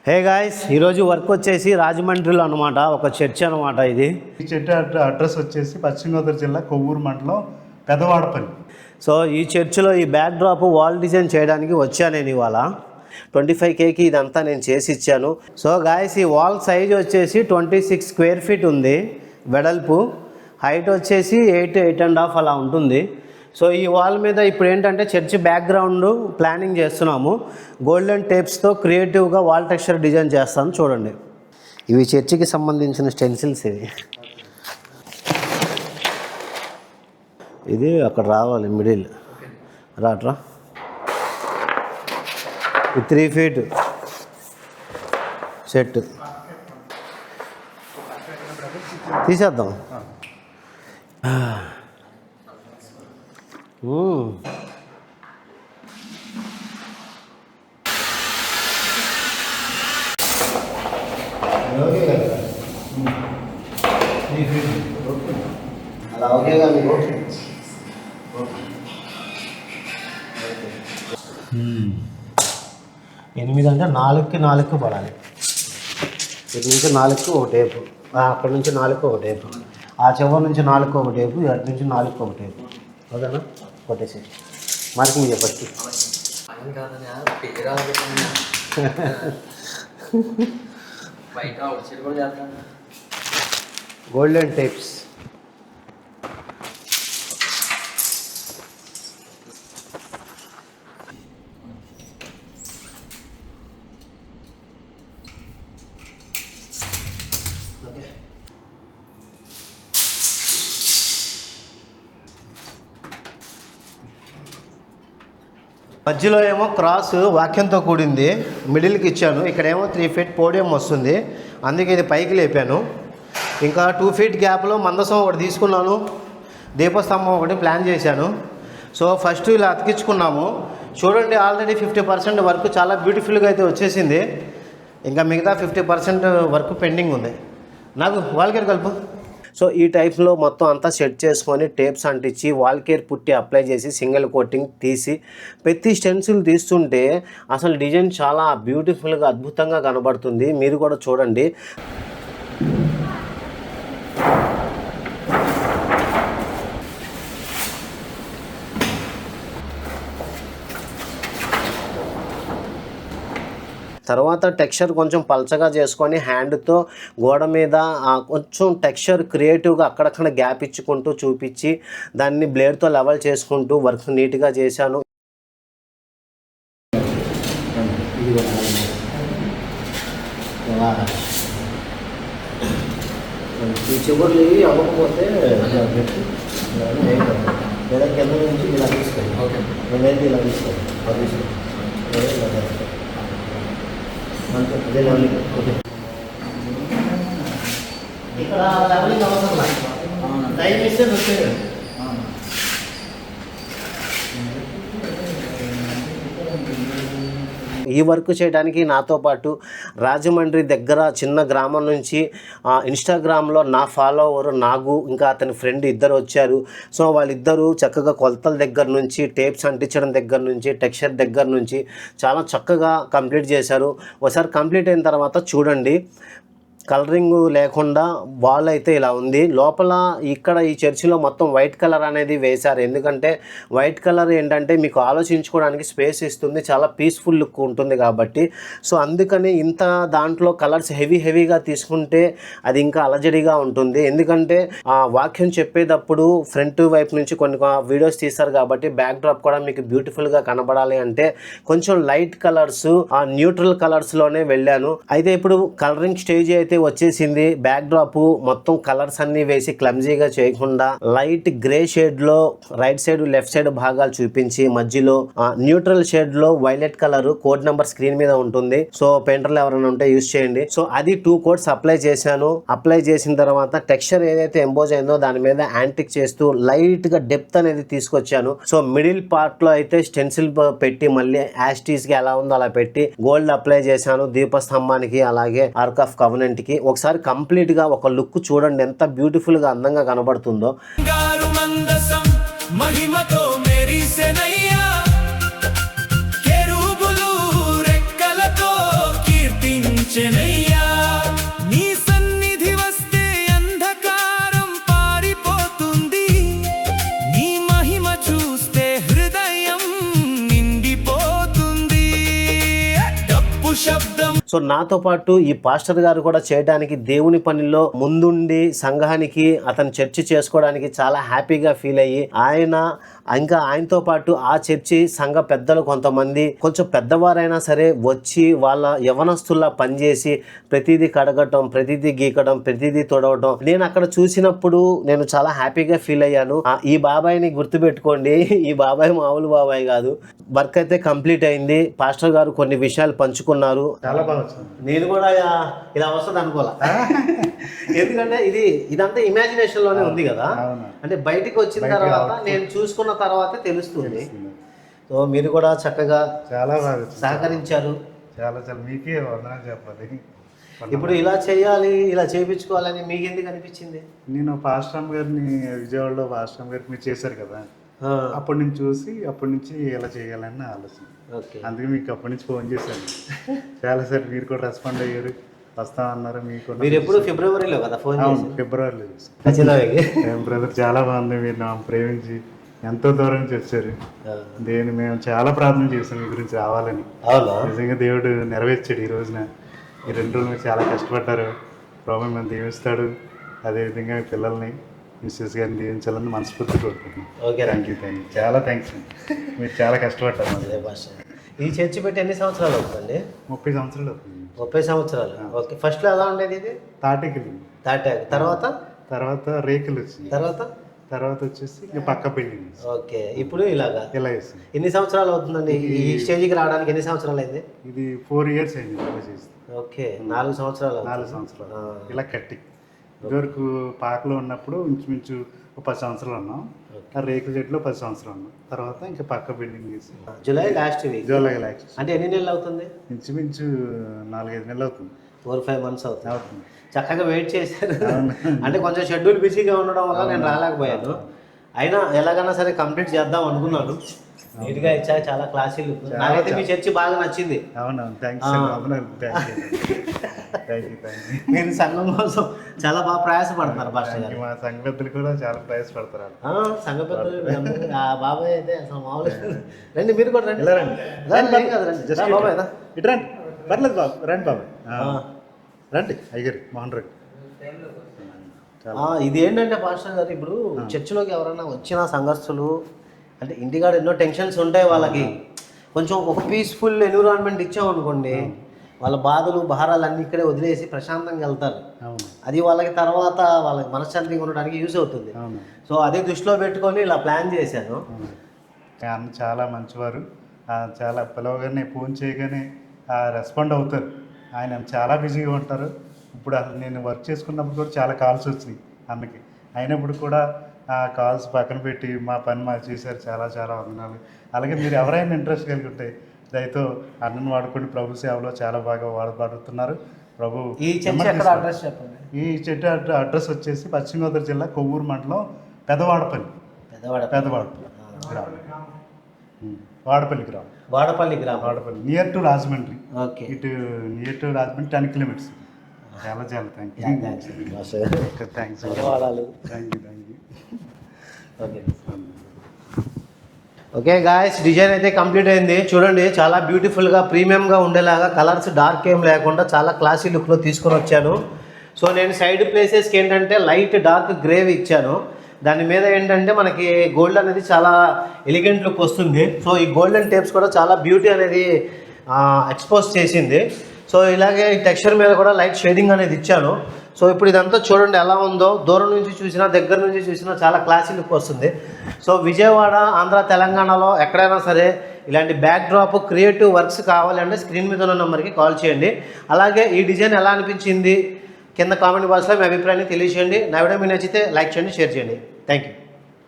Hey guys, ఈరోజు work వచ్చేసి రాజమండ్రిలో అనమాట, ఒక చర్చ్ అనమాట. ఇది ఈ చర్చ్ అడ్రస్ వచ్చేసి పశ్చిమ గోదావరి జిల్లా కొవ్వూరు మండలం పెదవాడపల్లి. సో ఈ చర్చిలో ఈ బ్యాక్ డ్రాప్ వాల్ డిజైన్ చేయడానికి వచ్చాను నేను ఇవాళ. 25Kకి ఇదంతా నేను చేసి ఇచ్చాను. సో గాయస్, ఈ వాల్ సైజ్ వచ్చేసి 26 స్క్వేర్ ఫీట్ ఉంది వెడల్పు. హైట్ వచ్చేసి 8.5 అలా ఉంటుంది. సో ఈ వాల్ మీద ఇప్పుడు ఏంటంటే చర్చ్ బ్యాక్గ్రౌండ్ ప్లానింగ్ చేస్తున్నాము. గోల్డెన్ టేప్స్తో క్రియేటివ్గా వాల్ టెక్స్చర్ డిజైన్ చేస్తాను. చూడండి, ఇవి చర్చికి సంబంధించిన స్టెన్సిల్స్. ఇది అక్కడ రావాలి, మిడిల్ రాట్రా. 3 ఫీట్ సెట్ తీసేద్దాం. అలా ఓకేగా మీకు? 8 అంటే 4కి 4 పడాలి. ఇటు నుంచి 4కి ఒక టేపు, అక్కడ నుంచి 4కి ఒక టేపు, ఆ చివరి నుంచి 4కి ఒక టేపు, అటు నుంచి 4కి ఒక టేపు. ఓకేనా? కొట్టేసి మార్కింగ్ చెప్పచ్చు. Golden tapes. మధ్యలో ఏమో క్రాస్ వాక్యంతో కూడింది, మిడిల్కి ఇచ్చాను. ఇక్కడేమో 3 ఫీట్ పోడియం వస్తుంది, అందుకే ఇది పైకి లేపాను. ఇంకా 2 ఫీట్ గ్యాప్లో మందసం ఒకటి తీసుకున్నాను, దీపస్తంభం ఒకటి ప్లాన్ చేశాను. సో ఫస్ట్ ఇలా అతికించుకున్నాము. చూడండి, ఆల్రెడీ 50% వర్క్ చాలా బ్యూటిఫుల్గా అయితే వచ్చేసింది. ఇంకా మిగతా 50% వర్క్ పెండింగ్ ఉంది. నాకు వాల్కేర్ కలుపు. సో ఈ టైప్లో మొత్తం అంతా సెట్ చేసుకొని టేప్స్ అంటించి వాల్కేర్ పుట్టి అప్లై చేసి సింగిల్ కోటింగ్ తీసి ప్రతి స్టెన్సిల్ తీస్తుంటే అసలు డిజైన్ చాలా బ్యూటిఫుల్గా అద్భుతంగా కనబడుతుంది. మీరు కూడా చూడండి. తర్వాత టెక్స్చర్ కొంచెం పల్చగా చేసుకొని హ్యాండ్తో గోడ మీద కొంచెం టెక్స్చర్ క్రియేటివ్గా అక్కడక్కడ గ్యాప్ ఇచ్చుకుంటూ చూపించి దాన్ని బ్లేడ్తో లెవెల్ చేసుకుంటూ వర్క్ నీట్గా చేశాను. ఈ చివరి అవ్వకపోతే లేదా కింద నుంచి ఇలా తీసుకోండి, నేనైతే ఇలా తీసుకోండి. ఇక్కడ లెవెలింగ్ అవసరం లేదు, టైం ఇస్తే వచ్చేది. ఈ వర్క్ చేయడానికి నాతో పాటు రాజమండ్రి దగ్గర చిన్న గ్రామం నుంచి ఇన్స్టాగ్రామ్లో నా ఫాలోవర్ నాగు ఇంకా అతని ఫ్రెండ్ ఇద్దరు వచ్చారు. సో వాళ్ళిద్దరూ చక్కగా కొలతల దగ్గర నుంచి టేప్స్ అంటించడం దగ్గర నుంచి టెక్స్చర్ దగ్గర నుంచి చాలా చక్కగా కంప్లీట్ చేశారు. ఒకసారి కంప్లీట్ అయిన తర్వాత చూడండి, కలరింగ్ లేకుండా వాల్ అయితే ఇలా ఉంది. లోపల ఇక్కడ ఈ చర్చిలో మొత్తం వైట్ కలర్ అనేది వేశారు. ఎందుకంటే వైట్ కలర్ ఏంటంటే మీకు ఆలోచించుకోవడానికి స్పేస్ ఇస్తుంది, చాలా పీస్ఫుల్ లుక్ ఉంటుంది కాబట్టి. సో అందుకని ఇంత దాంట్లో కలర్స్ హెవీగా తీసుకుంటే అది ఇంకా అలజడిగా ఉంటుంది. ఎందుకంటే వాక్యం చెప్పేటప్పుడు ఫ్రంట్ వైపు నుంచి కొన్ని వీడియోస్ తీస్తారు కాబట్టి బ్యాక్ డ్రాప్ కూడా మీకు బ్యూటిఫుల్గా కనబడాలి అంటే కొంచెం లైట్ కలర్స్, న్యూట్రల్ కలర్స్లోనే వెళ్ళాను. అయితే ఇప్పుడు కలరింగ్ స్టేజ్ అయితే వచ్చేసింది. బ్యాక్ డ్రాప్ మొత్తం కలర్స్ అన్ని వేసి క్లమ్జీగా చేయకుండా లైట్ గ్రే షేడ్ లో రైట్ సైడ్ లెఫ్ట్ సైడ్ భాగాలు చూపించి మధ్యలో న్యూట్రల్ షేడ్ లో violet colour code number screen మీద ఉంటుంది. సో పెయింటర్లు ఎవరైనా ఉంటే యూజ్ చేయండి. సో అది 2 కోట్స్ అప్లై చేశాను. అప్లై చేసిన తర్వాత టెక్స్చర్ ఏదైతే ఎంబోజ్ అయిందో దాని మీద యాంటిక్ చేస్తూ లైట్ గా డెప్త్ అనేది తీసుకొచ్చాను. సో మిడిల్ పార్ట్ లో అయితే స్టెన్సిల్ పెట్టి మళ్ళీ యాస్టీస్ గా ఎలా ఉందో అలా పెట్టి గోల్డ్ అప్లై చేశాను దీపస్తంభానికి, అలాగే ఆర్క్ ఆఫ్ కవెనెంట్ కి. ఒకసారి కంప్లీట్ గా ఒక లుక్ చూడండి ఎంత బ్యూటిఫుల్ గా అందంగా కనబడుతుందో. మహిమతో మెరిసెనయ్యా కెరూబులు రెక్కలతో కీర్తించెదరు. సో నాతో పాటు ఈ పాస్టర్ గారు కూడా చేయడానికి దేవుని పనిలో ముందుండి సంఘానికి అతను చర్చి చేసుకోవడానికి చాలా హ్యాపీగా ఫీల్ అయ్యి ఇంకా ఆయనతో పాటు ఆ చర్చి సంఘ పెద్దలు కొంతమంది కొంచెం పెద్దవారైనా సరే వచ్చి వాళ్ళ యవనస్తుల్లా పనిచేసి ప్రతిదీ కడగటం, ప్రతిదీ గీకడం, ప్రతిదీ తొడవటం నేను అక్కడ చూసినప్పుడు నేను చాలా హ్యాపీగా ఫీల్ అయ్యాను. ఈ బాబాయ్ని గుర్తుపెట్టుకోండి, ఈ బాబాయ్ మామూలు బాబాయ్ కాదు. వర్క్ అయితే కంప్లీట్ అయింది. పాస్టర్ గారు కొన్ని విషయాలు పంచుకున్నారు. చాలా బాగా వచ్చింది. నేను కూడా ఇలా వస్తుంది అనుకోలే, ఎందుకంటే ఇదంతా ఇమాజినేషన్ లోనే ఉంది కదా. అంటే బయటికి వచ్చిన తర్వాత నేను చూసుకున్న తర్వాతే తెలుస్తుంది. సో మీరు కూడా చక్కగా చాలా బాగా సహకరించారు. చాలా మీకే వందనాలు చెప్పాలి. ఇప్పుడు ఇలా చేయాలి, ఇలా చేయించుకోవాలని మీకు ఎందుకు అనిపించింది? నేను పాస్టర్ గారిని విజయవాడలో పాస్టర్ గారికి మీరు చేశారు కదా, అప్పటి నుంచి చూసి అప్పటి నుంచి ఎలా చేయాలని ఆలోచన. అందుకే మీకు అప్పటి నుంచి ఫోన్ చేశాను చాలా సార్. మీరు కూడా రెస్పాండ్ అయ్యారు, వస్తామన్నారు. మీరు ఎప్పుడు ఫిబ్రవరిలో కదా ఫోన్? ఫిబ్రవరిలో బ్రదర్. చాలా బాగుంది, మీరు నా ప్రేమించి ఎంతో దూరం నుంచి వచ్చారు. మేము చాలా ప్రార్థన చేస్తాం మీ గురించి రావాలని. నిజంగా దేవుడు నెరవేర్చాడు ఈ రోజున. ఈ 2 రోజులు మీరు చాలా కష్టపడ్డారు. ప్రభు మేము దీవిస్తాడు. అదేవిధంగా మీ పిల్లల్ని మిస్సెస్ గారిని దీవించాలని మనస్ఫూర్తి కోరుకుంటున్నాను. Thank you. చాలా థ్యాంక్స్ అండి, మీరు చాలా కష్టపడ్డారు. ఈ చర్చి పెట్టి ఎన్ని సంవత్సరాలు అవుతుందండి? 30 సంవత్సరాలు అవుతుంది. 30 సంవత్సరాలు. ఓకే. ఫస్ట్లో ఎలా ఉండేది? ఇది తాటేకులు. తర్వాత రేకులు వచ్చింది. తర్వాత వచ్చేసి ఇంకా పక్క బిల్డింగ్. ఓకే. ఇప్పుడు ఇలా చేస్తుంది. ఎన్ని సంవత్సరాలు అవుతుందండి ఈ స్టేజ్కి రావడానికి? ఎన్ని సంవత్సరాలు అయింది? ఇది 4 years అయింది ఇలా చేస్తుంది. ఓకే. 4 సంవత్సరాలు. 4 సంవత్సరాలు ఇలా కట్టి. ఇదివరకు పాకలో ఉన్నప్పుడు ఇంచుమించు 10 సంవత్సరాలు ఉన్నాం. ఆ రేకుల చెట్లు 10 సంవత్సరాలు ఉన్నాం. తర్వాత ఇంకా పక్క బిల్డింగ్ చేసి జూలై లాస్ట్. అంటే ఎన్ని నెలలు అవుతుంది? ఇంచుమించు 4-5 నెలలు అవుతుంది. 4-5 months అవుతుంది. చక్కగా వెయిట్ చేశారు. అంటే కొంచెం షెడ్యూల్ బిజీగా ఉండడం వల్ల నేను రాలేకపోయాను. అయినా ఎలాగైనా సరే కంప్లీట్ చేద్దాం అనుకున్నాను. నీట్గా ఇచ్చా, చాలా క్లాసీ లుక్. నాకైతే మీ చర్చి బాగా నచ్చింది. మీరు సంఘం కోసం చాలా బాగా ప్రయాసపడుతున్నారు పాస్టర్ గారు. మా సంఘ పెద్దలు కూడా చాలా ప్రయాసపడతారు. సంఘ పెద్దలు బాబాయ్ అయితే అసలు మామూలు. రండి మీరు కూడా రండి. బాబాయ్ ఇటు రండి. పర్లేదు బాబు, రండి బాబాయ్, రండి. అయ్యారు మోహన్ రెడ్డి. ఇది ఏంటంటే పాస్టర్ గారు, ఇప్పుడు చర్చిలోకి ఎవరైనా వచ్చిన సంఘస్థులు అంటే ఇంటికాడ ఎన్నో టెన్షన్స్ ఉంటాయి వాళ్ళకి. కొంచెం ఒక పీస్ఫుల్ ఎన్విరాన్మెంట్ ఇచ్చామనుకోండి, వాళ్ళ బాధలు భారాలు అన్నీ ఇక్కడే వదిలేసి ప్రశాంతంగా వెళ్తారు. అది వాళ్ళకి తర్వాత వాళ్ళకి మనశ్శాంతిగా ఉండడానికి యూజ్ అవుతుంది. సో అదే దృష్టిలో పెట్టుకొని ఇలా ప్లాన్ చేశాను. చాలా మంచివారు. చాలా పిలవగానే ఫోన్ చేయగానే రెస్పాండ్ అవుతారు. ఆయన చాలా బిజీగా ఉంటారు. ఇప్పుడు అసలు నేను వర్క్ చేసుకున్నప్పుడు కూడా చాలా కాల్స్ వచ్చినాయి అన్నకి. అయినప్పుడు కూడా ఆ కాల్స్ పక్కన పెట్టి మా పని మా చేశారు. చాలా చాలా వందనాలు. అలాగే మీరు ఎవరైనా ఇంట్రెస్ట్ కలిగి ఉంటే దయతో అన్నను వాడుకొని ప్రభు సేవలో చాలా బాగా వాడబడుతున్నారు. ప్రభు ఈ చెట్టు అడ్రస్ వచ్చేసి పశ్చిమ గోదావరి జిల్లా కొవ్వూరు మండలం పెదవాడపల్లి గ్రామం. Vadapalli near to Rajahmundry. ఇటు నియర్ టు రాజమండ్రి 10 kilometers. చాలా చాలా థ్యాంక్స్. ఓకే గాయస్, డిజైన్ అయితే కంప్లీట్ అయింది. చూడండి, చాలా బ్యూటిఫుల్గా ప్రీమియంగా ఉండేలాగా కలర్స్ డార్క్ ఏం లేకుండా చాలా క్లాసీ లుక్లో తీసుకొని వచ్చాను. సో నేను సైడ్ ప్లేసెస్కి ఏంటంటే లైట్ డార్క్ గ్రేవ్ ఇచ్చాను. దాని మీద ఏంటంటే మనకి గోల్డ్ అనేది చాలా ఎలిగెంట్ లుక్ వస్తుంది. సో ఈ గోల్డెన్ టేప్స్ కూడా చాలా బ్యూటీ అనేది ఎక్స్పోజ్ చేసింది. సో ఇలాగే ఈ టెక్స్చర్ మీద కూడా లైట్ షేడింగ్ అనేది ఇచ్చాను. సో ఇప్పుడు ఇదంతా చూడండి ఎలా ఉందో. దూరం నుంచి చూసినా దగ్గర నుంచి చూసినా చాలా క్లాసీ లుక్ వస్తుంది. సో విజయవాడ, ఆంధ్ర, తెలంగాణలో ఎక్కడైనా సరే ఇలాంటి బ్యాక్ డ్రాప్ క్రియేటివ్ వర్క్స్ కావాలంటే స్క్రీన్ మీద ఉన్న నెంబర్కి కాల్ చేయండి. అలాగే ఈ డిజైన్ ఎలా అనిపించింది కింద కామెంట్ బాక్స్లో మీ అభిప్రాయాన్ని తెలియజేయండి. నా వీడియో మీకు నచ్చితే లైక్ చేయండి, షేర్ చేయండి. Thank you.